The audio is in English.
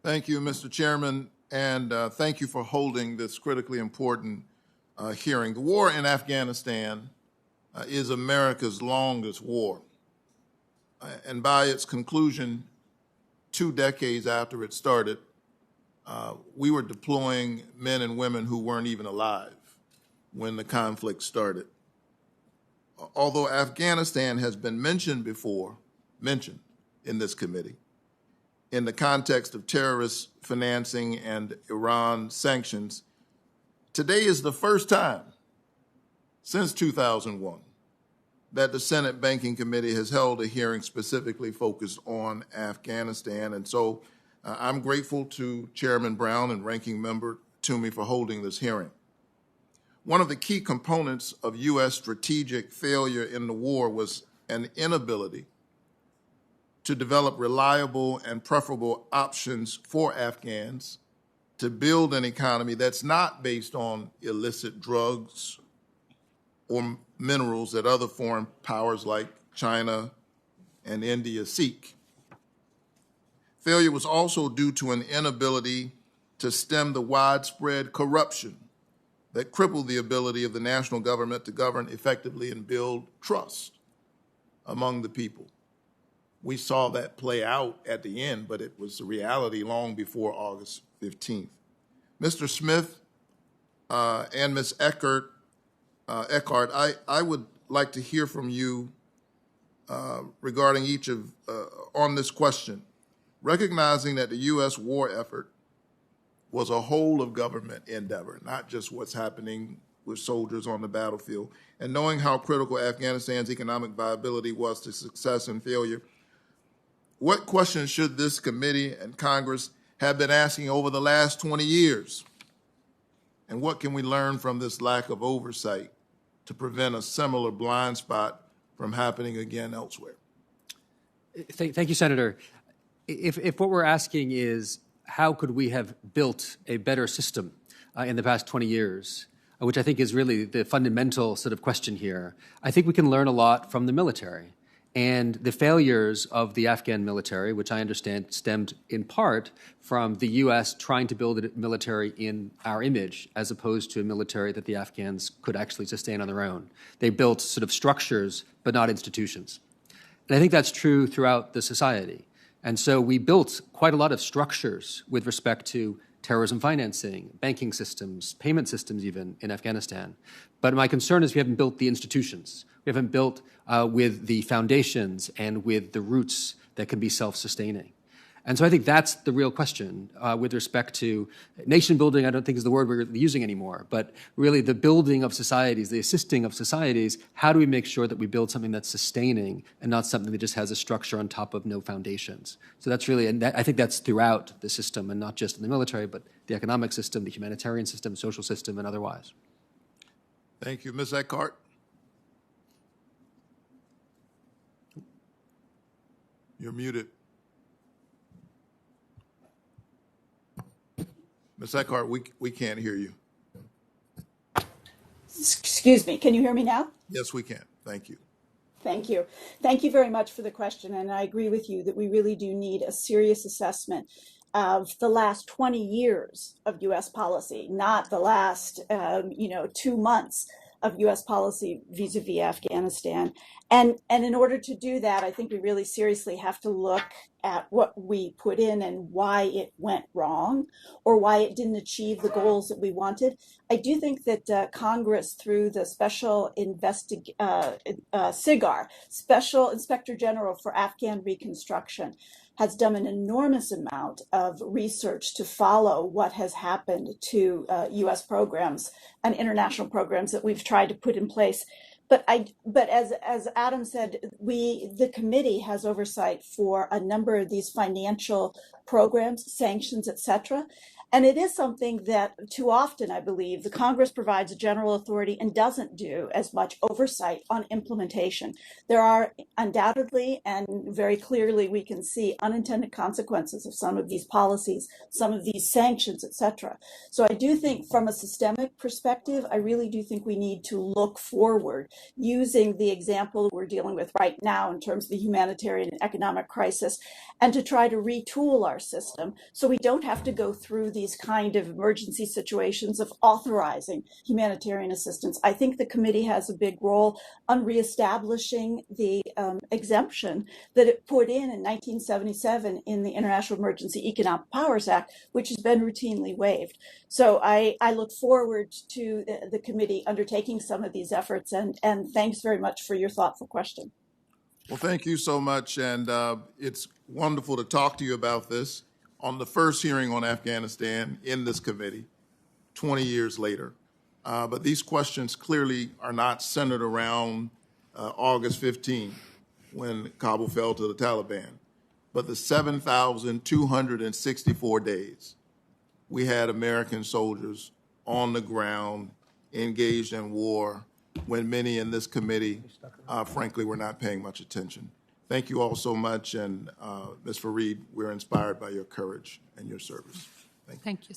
Thank you, Mr. Chairman, and thank you for holding this critically important hearing. The war in Afghanistan is America's longest war, and by its conclusion, 2 decades after it started, we were deploying men and women who weren't even alive when the conflict started. Although Afghanistan has been mentioned in this committee, in the context of terrorist financing and Iran sanctions, today is the first time since 2001 that the Senate Banking Committee has held a hearing specifically focused on Afghanistan. And so I'm grateful to Chairman Brown and Ranking Member Toomey for holding this hearing. One of the key components of U.S. strategic failure in the war was an inability to develop reliable and preferable options for Afghans to build an economy that's not based on illicit drugs or minerals that other foreign powers like China and India seek. Failure was also due to an inability to stem the widespread corruption that crippled the ability of the national government to govern effectively and build trust among the people. We saw that play out at the end, but it was a reality long before August 15th. Mr. Smith and Ms. Eckhart, I would like to hear from you regarding each of, on this question, recognizing that the U.S. war effort was a whole of government endeavor, not just what's happening with soldiers on the battlefield, and knowing how critical Afghanistan's economic viability was to success and failure. What questions should this committee and Congress have been asking over the last 20 years? And what can we learn from this lack of oversight to prevent a similar blind spot from happening again elsewhere? Thank you, Senator. If what we're asking is how could we have built a better system in the past 20 years, which I think is really the fundamental sort of question here, I think we can learn a lot from the military. And the failures of the Afghan military, which I understand stemmed in part from the U.S. trying to build a military in our image, as opposed to a military that the Afghans could actually sustain on their own. They built sort of structures, but not institutions. And I think that's true throughout the society. And so we built quite a lot of structures with respect to terrorism financing, banking systems, payment systems even in Afghanistan. But my concern is we haven't built the institutions. We haven't built with the foundations and with the roots that can be self-sustaining. And so I think that's the real question with respect to nation building. I don't think is the word we're using anymore, but really the building of societies, the assisting of societies. How do we make sure that we build something that's sustaining and not something that just has a structure on top of no foundations? So that's really, and I think that's throughout the system and not just in the military, but the economic system, the humanitarian system, social system, and otherwise. Thank you. Ms. Eckhart. You're muted. Ms. Eckhart, we can't hear you. Excuse me, can you hear me now? Yes, we can. Thank you. Thank you. Thank you very much for the question. And I agree with you that we really do need a serious assessment of the last 20 years of U.S. policy, not the last, 2 months of U.S. policy vis-a-vis Afghanistan. And in order to do that, I think we really seriously have to look at what we put in and why it went wrong or why it didn't achieve the goals that we wanted. I do think that Congress, through the Special SIGAR, Special Inspector General for Afghan Reconstruction, has done an enormous amount of research to follow what has happened to U.S. programs and international programs that we've tried to put in place. But as Adam said, the committee has oversight for a number of these financial programs, sanctions, et cetera. And it is something that too often, I believe, the Congress provides a general authority and doesn't do as much oversight on implementation. There are undoubtedly and very clearly we can see unintended consequences of some of these policies, some of these sanctions, et cetera. So I do think from a systemic perspective, I really do think we need to look forward using the example we're dealing with right now in terms of the humanitarian and economic crisis and to try to retool our system so we don't have to go through these kind of emergency situations of authorizing humanitarian assistance. I think the committee has a big role on reestablishing the exemption that it put in 1977 in the International Emergency Economic Powers Act, which has been routinely waived. So I look forward to the committee undertaking some of these efforts, and thanks very much for your thoughtful question. Well, thank you so much, and it's wonderful to talk to you about this on the first hearing on Afghanistan in this committee 20 years later. But these questions clearly are not centered around August 15, when Kabul fell to the Taliban, but the 7,264 days we had American soldiers on the ground engaged in war when many in this committee, frankly, were not paying much attention. Thank you all so much, and Ms. Fareed, we're inspired by your courage and your service. Thank you.